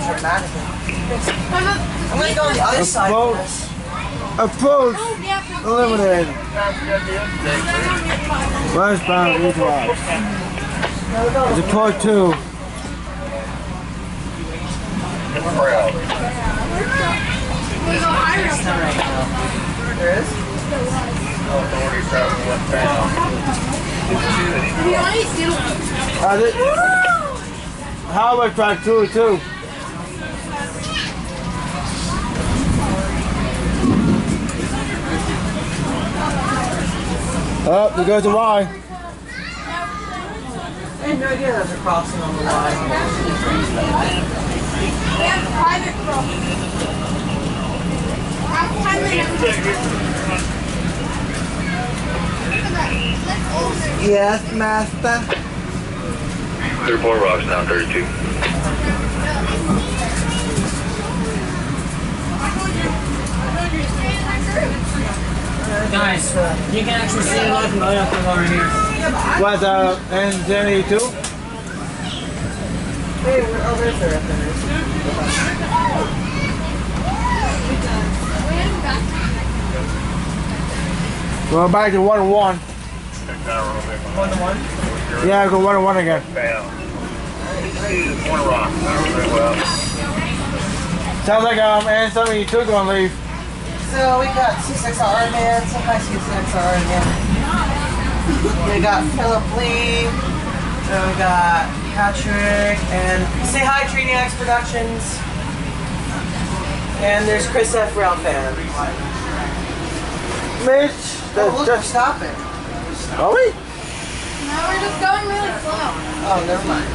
dramatic. I'm gonna go on the other side of this. Approach eliminated. Westbound neutralized. It's a part 2. There is? How about track 2 too? Oh, there goes the Y. I had no idea that was a crossing on the line. We have private crossing. Yes, master. 34 rocks down 32. Guys, you can actually see the locomotive over here. What, N72? Hey, oh, there's the reference. We're back to 1-1. 1-1? Yeah, go 1-1 again. One rock, not really well. Sounds like N72 gonna leave. So we got C6R man, some high C6R again. We got Philip Lee, and we got Patrick, and say hi Training X Productions. And there's Chris F. Rail fan. Mitch, Oh, look, we're stopping. are we? No, we're just going really slow. Oh, never mind.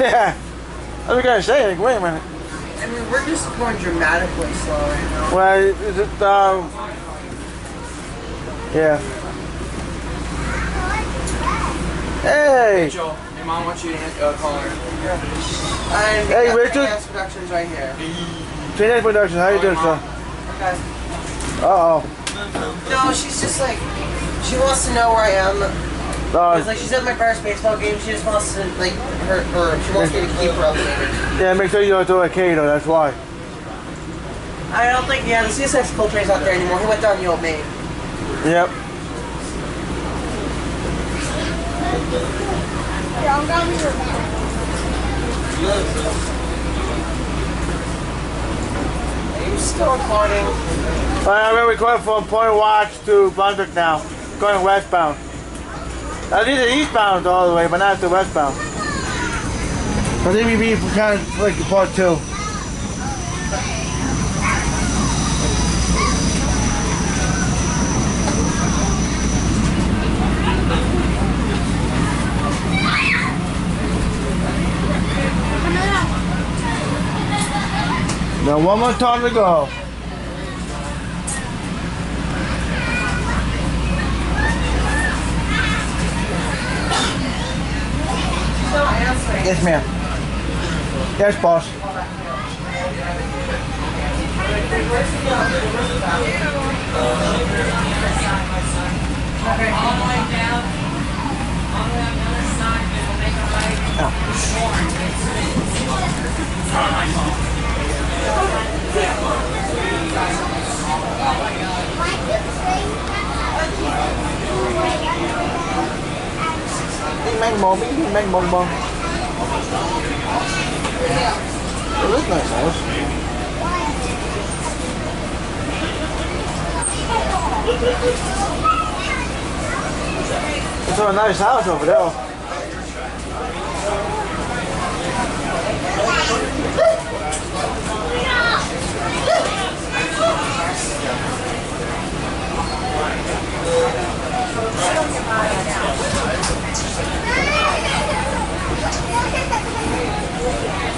Yeah. I was gonna say, like, wait a minute. I mean, we're just going dramatically slow right now. Well, is it, yeah. Hey! Joel, your mom wants you to call her. And we Hey, got Richard. Training X Productions right here. Training Productions, how you doing, sir? Okay. Uh-oh. No, she's just like, she wants to know where I am. It's like she's at my first baseball game. She just wants to like she wants me to keep her updated. Yeah, make sure you don't do a Kato, that's why. I don't think the CSX Coltrane's not there anymore. He went down the old main. Yep. Yeah, I'm going to your Are you still recording? I'm going to record from Point Watch to Brunswick now. Going westbound. I did the eastbound all the way, but not the westbound. Because it would be kind of like part 2. Now one more time to go. Yes, ma'am. Yes, boss. All the way down, all the way on the other side, and we'll make a right. Mang bong bong. It is nice house. It's a nice house over there.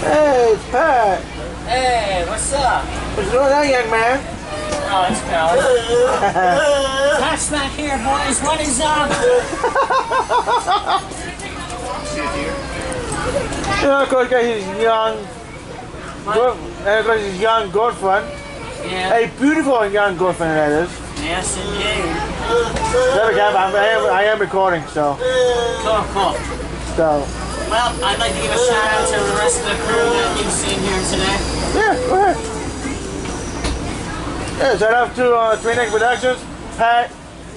Hey, it's Pat. Hey, what's up? What's going on, young man? Oh, it's Pal. Pat's back here, boys. What is up? You know, of course, got his young, and of course his young girlfriend. Yeah. A beautiful young girlfriend, that is. Yes, indeed. I am recording, so. Cool, cool. So, Well, I'd like to give a shout out to the rest of the crew that you've seen here today. Yeah, go ahead. Yeah, shout out to P932 Productions, Pat,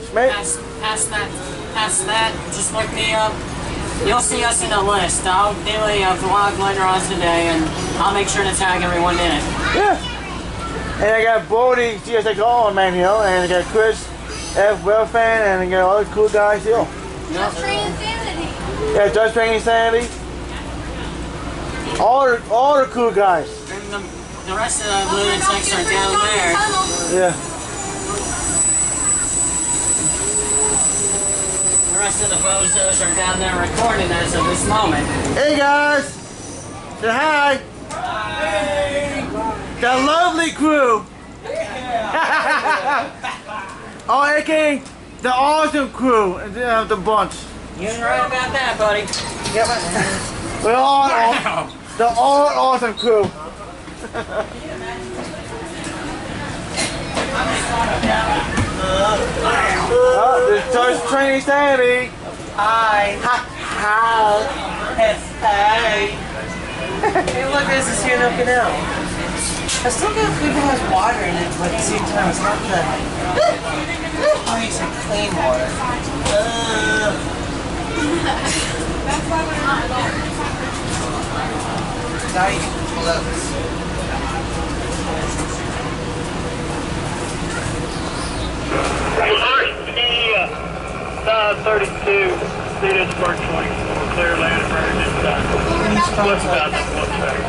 Smith. Past that, just look me up. You'll see us in the list. I'll do a vlog later on today, and I'll make sure to tag everyone in it. Yeah. And I got Bodie, GSX All Man here, and I got Chris F. Wellfan, and I got all the cool guys here. Just Train Insanity. Yeah, Just Train Insanity. All the cool guys. And the rest of the lunatics are down there. Yeah. The rest of the bozos are down there recording as of this moment. Hey guys! Say hi! Hi! The lovely crew! Oh, aka the awesome crew of the bunch. You're right about that, buddy. We're all the all awesome crew. Oh, this is Just Train Insanity. Hi. Hi. Hey. Hey, look, there's this here milking out. I still get food that has water in it, but at the same time, it's not the. Oh, you said clean water. Now you can close. Alright, P932, students for 20, clear land emergency. What's about that one second?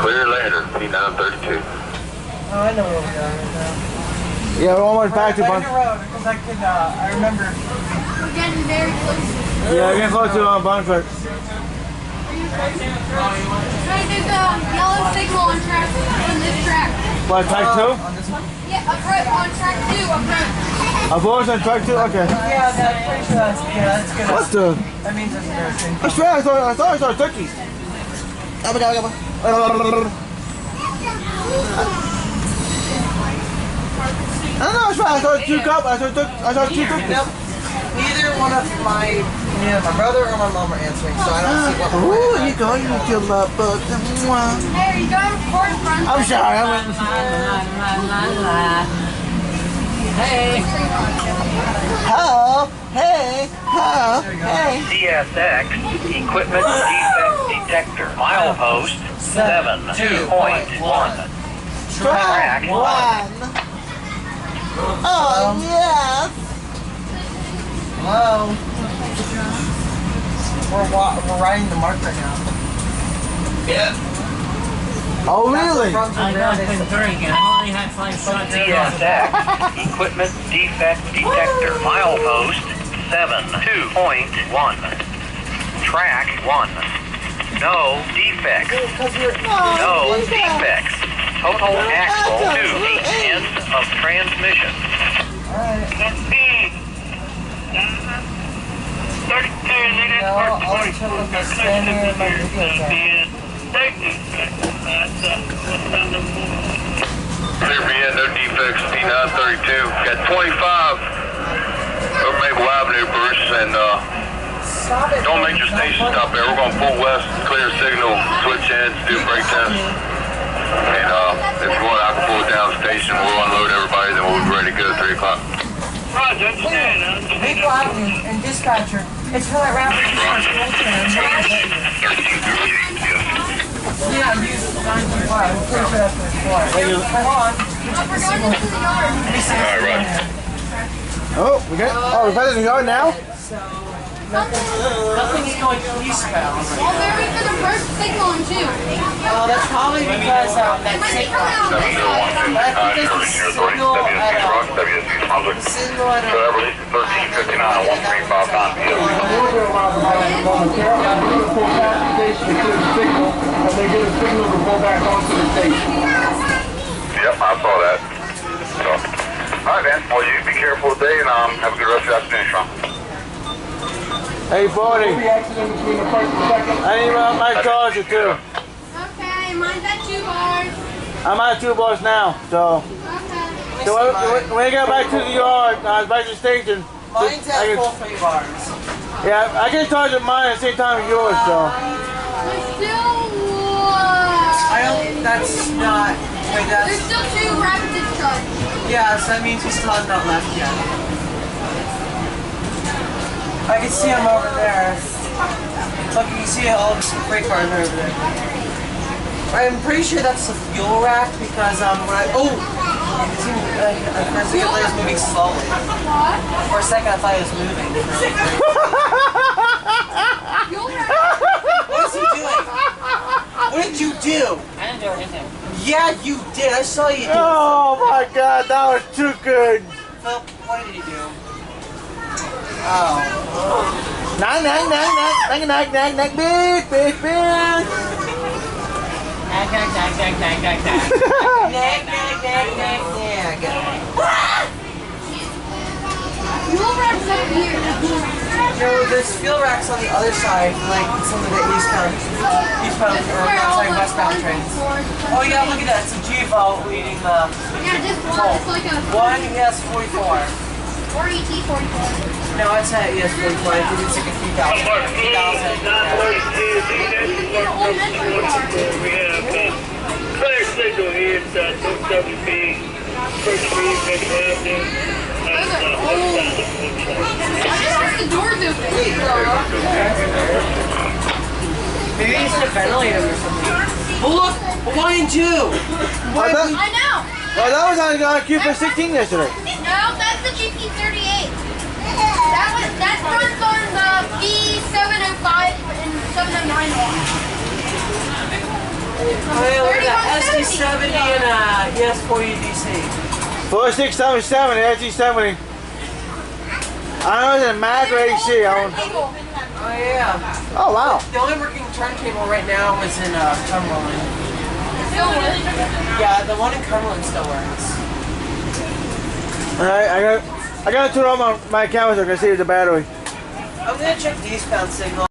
Clear lander, P932. Oh, I know where we are right now. Yeah, we're almost back to Find bunch. the road, because I could, I remember. We're getting very close. Yeah, we're getting close to Bunford. Try to do the yellow signal on track on this track. What, track 2? On this one? Yeah, approach on track 2. Approach. I've always on track 2? Okay. Yeah, I'm pretty sure that's good. What's the? That means that's embarrassing. I swear I saw turkeys. I don't know, I swear I saw two cups. I saw two turkeys. Nope. Neither one of my brother or my mom are answering, so I don't see what. Ooh, you go, you kill my butt. Hey, are you going to record front? I'm sorry, I went. Hey. Hello, hey, hello, hey. CSX, equipment defect detector, milepost 7.1. Track 1. Oh, yes. Hello. We're riding the Marc right now. Yeah. Oh, really? I got been drinking. I only had 5 shots. CSX, equipment defect detector, milepost 7.1. Track 1. No defects. No defects. Total axle to each end of transmission. No, I'll let you look at stand here in my video camera. Clear BN, no defects, P932. Got 25 over Maple Avenue, Bruce, and don't make your station stop there. We're going to pull west, clear signal, switch ends, do a brake test. And if you want, I can pull it down station. We'll unload everybody, then we'll be ready to go at 3 o'clock. Roger, understand. Maple Avenue and dispatcher. It's for that rapid response program. Yeah, use 925. I'm pretty sure that's what it's for. Hold on. We're going into the yard. Alright, right. Oh, we got. Oh, we're in the yard now. Nothing's going eastbound. Well, there was an approach signal on 2. Oh, that's probably because that signal. I think there's a signal at So that release is 1359 on 1359 p.m. Yep, I saw that. So, alright, man. Well, you be careful today and have a good rest of the afternoon, Sean. Hey, Bodie. I need my charger too. Okay, mine's at 2 bars. I'm at 2 bars now, so. Okay. So when I get back to the yard, back to the station. Mine's at full 3 bars. Yeah, I can charge mine at the same time as yours, so. There's still I don't. That's not. Wait, that's. There's still 2 rabbits to charge. Yeah, so that means we still have not left yet. I can see them over there. Look, you can see all the freight cars over there. I'm pretty sure that's the fuel rack because when I for a second I thought it was moving slowly. For a second I thought it was moving. What is he doing? What did you do? I didn't do anything. Yeah, you did. I saw you do it. Oh my god, that was too good. Phil, what did he do? Oh. Nag, nag, nag, nag, nag, nag, nag, big, big, big. Nag, nag, nag, nag, nag, nag, nag. Nag, nag, nag, nag, nag. Fuel rack's up here. No, there's fuel racks on the other side, like some of the eastbound, westbound trains. Oh yeah, look at that. It's a GFO leading the. Yeah, this one. It's like a One ES44. or ET44. No, it's not ES44. I think it's like a 3000. We have clear signal here at WB, First Street, Manhattan. The door's open. Maybe it's a ventilator or something. Oh look, 1 and 2. I know. Oh, that was on Cooper 16 yesterday. No, that's the GP38. That runs on the B705 and 709 watts. Oh yeah, look at that. SD70 and ES40 DC. 4677, SG70. I know it's a Mag or AC. Oh yeah. Oh wow. The only working turntable right now is in Cumberland. Yeah, the one in Cumberland still works. Alright, I gotta turn on my camera so I can see the battery. I'm gonna check the eastbound signal.